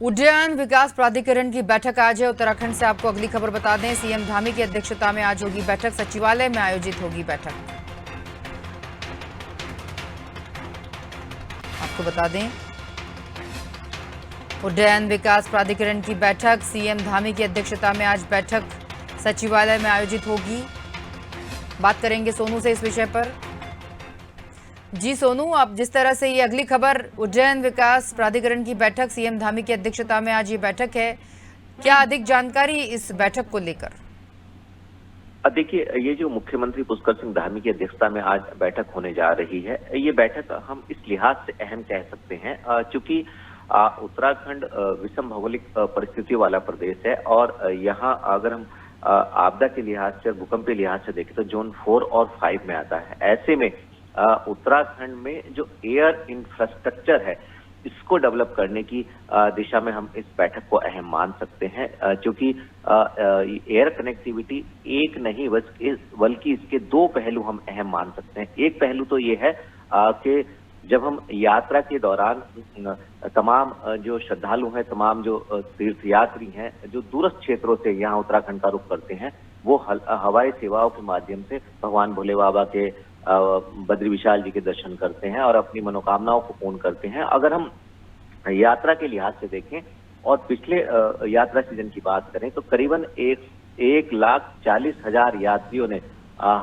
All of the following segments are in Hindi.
उड्डयन विकास प्राधिकरण की बैठक आज है। उत्तराखंड से आपको अगली खबर बता दें, सीएम धामी की अध्यक्षता में आज होगी बैठक। सचिवालय में आयोजित होगी बैठक। आपको बता दें, उड्डयन विकास प्राधिकरण की बैठक सीएम धामी की अध्यक्षता में आज बैठक सचिवालय में आयोजित होगी। बात करेंगे सोनू से इस विषय पर। जी सोनू, आप जिस तरह से ये अगली खबर, उड्डयन विकास प्राधिकरण की बैठक सीएम धामी की अध्यक्षता में आज ये बैठक है, क्या अधिक जानकारी इस बैठक को लेकर? देखिए, ये जो मुख्यमंत्री पुष्कर सिंह धामी की अध्यक्षता में आज बैठक होने जा रही है, ये बैठक हम इस लिहाज से अहम कह सकते हैं क्योंकि उत्तराखंड विषम भौगोलिक परिस्थितियों वाला प्रदेश है और यहाँ अगर हम आपदा के लिहाज से और भूकंप के लिहाज से देखें तो जोन 4 और 5 में आता है। ऐसे में उत्तराखंड में जो एयर इंफ्रास्ट्रक्चर है, इसको डेवलप करने की दिशा में हम इस बैठक को अहम मान सकते हैं क्योंकि एयर कनेक्टिविटी एक नहीं बल्कि इसके दो पहलू हम अहम मान सकते हैं। एक पहलू तो ये है कि जब हम यात्रा के दौरान तमाम जो श्रद्धालु हैं, तमाम जो तीर्थयात्री हैं, जो दूरस्थ क्षेत्रों से यहाँ उत्तराखंड का रुख करते हैं, वो हवाई सेवाओं के माध्यम से भगवान भोले बाबा के बद्री विशाल जी के दर्शन करते हैं और अपनी मनोकामनाओं को पूर्ण करते हैं। अगर हम यात्रा के लिहाज से देखें और पिछले यात्रा सीजन की बात करें तो करीबन 1,40,000 यात्रियों ने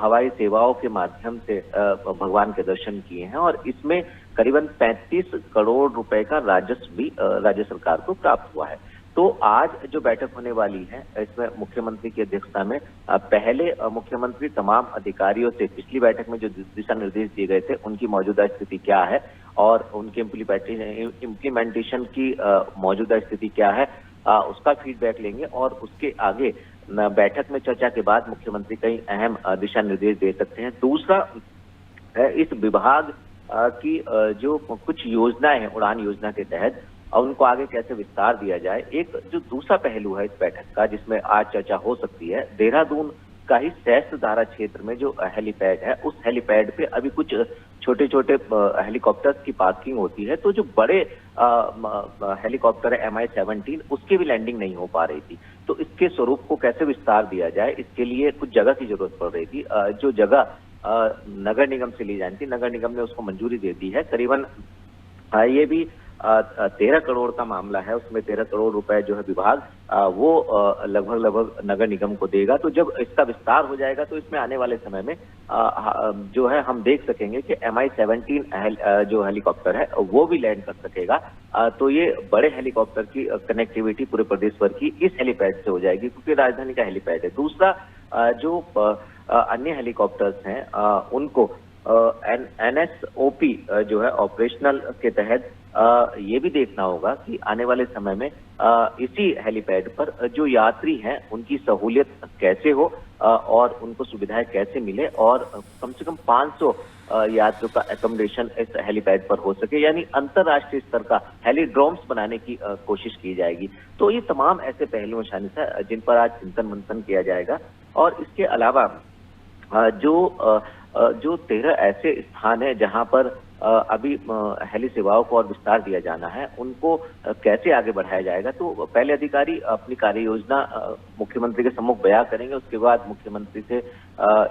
हवाई सेवाओं के माध्यम से भगवान के दर्शन किए हैं और इसमें करीबन 35 करोड़ रुपए का राजस्व भी राज्य सरकार को प्राप्त हुआ है। तो आज जो बैठक होने वाली है, इसमें मुख्यमंत्री की अध्यक्षता में पहले मुख्यमंत्री तमाम अधिकारियों से पिछली बैठक में जो दिशा निर्देश दिए गए थे, उनकी मौजूदा स्थिति क्या है और उनके इम्प्लीमेंटेशन की मौजूदा स्थिति क्या है, उसका फीडबैक लेंगे और उसके आगे बैठक में चर्चा के बाद मुख्यमंत्री कई अहम दिशा निर्देश दे सकते हैं। दूसरा, इस विभाग की जो कुछ योजनाएं हैं उड़ान योजना के तहत, और उनको आगे कैसे विस्तार दिया जाए। एक जो दूसरा पहलू है इस बैठक का, जिसमें आज चर्चा हो सकती है, देहरादून का ही सहस्त्रधारा क्षेत्र में जो हेलीपैड है, उस हेलीपैड पे अभी कुछ छोटे छोटे हेलीकॉप्टर्स की पार्किंग होती है, तो जो बड़े हेलीकॉप्टर है MI-17, उसकी भी लैंडिंग नहीं हो पा रही थी। तो इसके स्वरूप को कैसे विस्तार दिया जाए, इसके लिए कुछ जगह की जरूरत पड़ रही थी। जो जगह नगर निगम से ली जानी थी, नगर निगम ने उसको मंजूरी दे दी है। करीबन ये भी 13 करोड़ का मामला है, उसमें 13 करोड़ रुपए जो है विभाग वो लगभग नगर निगम को देगा। तो जब इसका विस्तार हो जाएगा तो इसमें आने वाले समय में जो है हम देख सकेंगे कि MI-17 जो हेलीकॉप्टर है वो भी लैंड कर सकेगा। तो ये बड़े हेलीकॉप्टर की कनेक्टिविटी पूरे प्रदेश भर की इस हेलीपैड से हो जाएगी क्योंकि राजधानी का हेलीपैड है। दूसरा, जो अन्य हेलीकॉप्टर्स हैं उनको NSOP जो है ऑपरेशनल के तहत ये भी देखना होगा कि आने वाले समय में इसी हेलीपैड पर जो यात्री हैं उनकी सहूलियत कैसे हो और उनको सुविधाएं कैसे मिले और कम से कम 500 यात्रियों का एकोमोडेशन इस हेलीपैड पर हो सके, यानी अंतर्राष्ट्रीय स्तर का हेलीड्रोम्स बनाने की कोशिश की जाएगी। तो ये तमाम ऐसे पहलू शामिल है जिन पर आज चिंतन मंथन किया जाएगा। और इसके अलावा जो 13 ऐसे स्थान है जहां पर अभी हेली सेवाओं को और विस्तार दिया जाना है, उनको कैसे आगे बढ़ाया जाएगा। तो पहले अधिकारी अपनी कार्य योजना मुख्यमंत्री के सम्मुख बयां करेंगे, उसके बाद मुख्यमंत्री से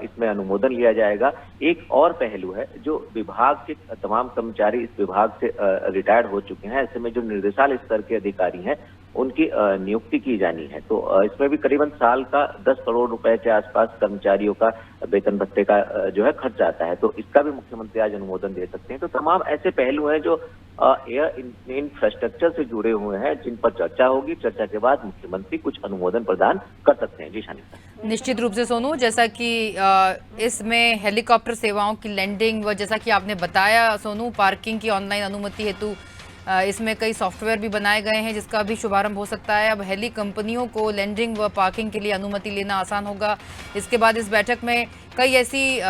इसमें अनुमोदन लिया जाएगा। एक और पहलू है, जो विभाग के तमाम कर्मचारी इस विभाग से रिटायर्ड हो चुके हैं, ऐसे में जो निर्देशालय स्तर के अधिकारी हैं उनकी नियुक्ति की जानी है। तो इसमें भी करीबन साल का 10 करोड़ रुपए के आसपास कर्मचारियों का वेतन भत्ते का जो है खर्च आता है, तो इसका भी मुख्यमंत्री आज अनुमोदन दे सकते हैं। तो तमाम ऐसे पहलू हैं जो एयर इंफ्रास्ट्रक्चर से जुड़े हुए हैं, जिन पर चर्चा होगी। चर्चा के बाद मुख्यमंत्री कुछ अनुमोदन प्रदान कर सकते हैं। जी शानिका। निश्चित रूप से सोनू, जैसा कि इसमें हेलीकॉप्टर सेवाओं की लैंडिंग व जैसा कि आपने बताया सोनू, पार्किंग की ऑनलाइन अनुमति हेतु इसमें कई सॉफ्टवेयर भी बनाए गए हैं जिसका भी शुभारंभ हो सकता है। अब हेली कंपनियों को लैंडिंग व पार्किंग के लिए अनुमति लेना आसान होगा। इसके बाद इस बैठक में कई ऐसी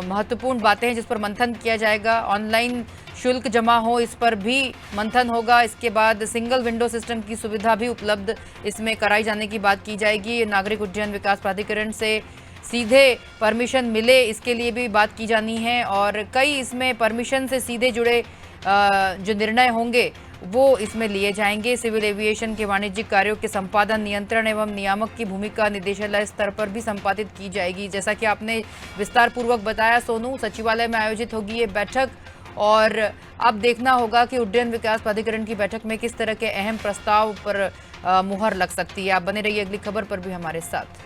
महत्वपूर्ण बातें हैं जिस पर मंथन किया जाएगा। ऑनलाइन शुल्क जमा हो, इस पर भी मंथन होगा। इसके बाद सिंगल विंडो सिस्टम की सुविधा भी उपलब्ध इसमें कराई जाने की बात की जाएगी। नागरिक उड्डयन विकास प्राधिकरण से सीधे परमिशन मिले, इसके लिए भी बात की जानी है। और कई इसमें परमिशन से सीधे जुड़े जो निर्णय होंगे वो इसमें लिए जाएंगे। सिविल एविएशन के वाणिज्यिक कार्यों के संपादन, नियंत्रण एवं नियामक की भूमिका निदेशालय स्तर पर भी संपादित की जाएगी। जैसा कि आपने विस्तार पूर्वक बताया सोनू, सचिवालय में आयोजित होगी ये बैठक और अब देखना होगा कि उड्डयन विकास प्राधिकरण की बैठक में किस तरह के अहम प्रस्ताव पर मुहर लग सकती है। आप बने रहिए अगली खबर पर भी हमारे साथ।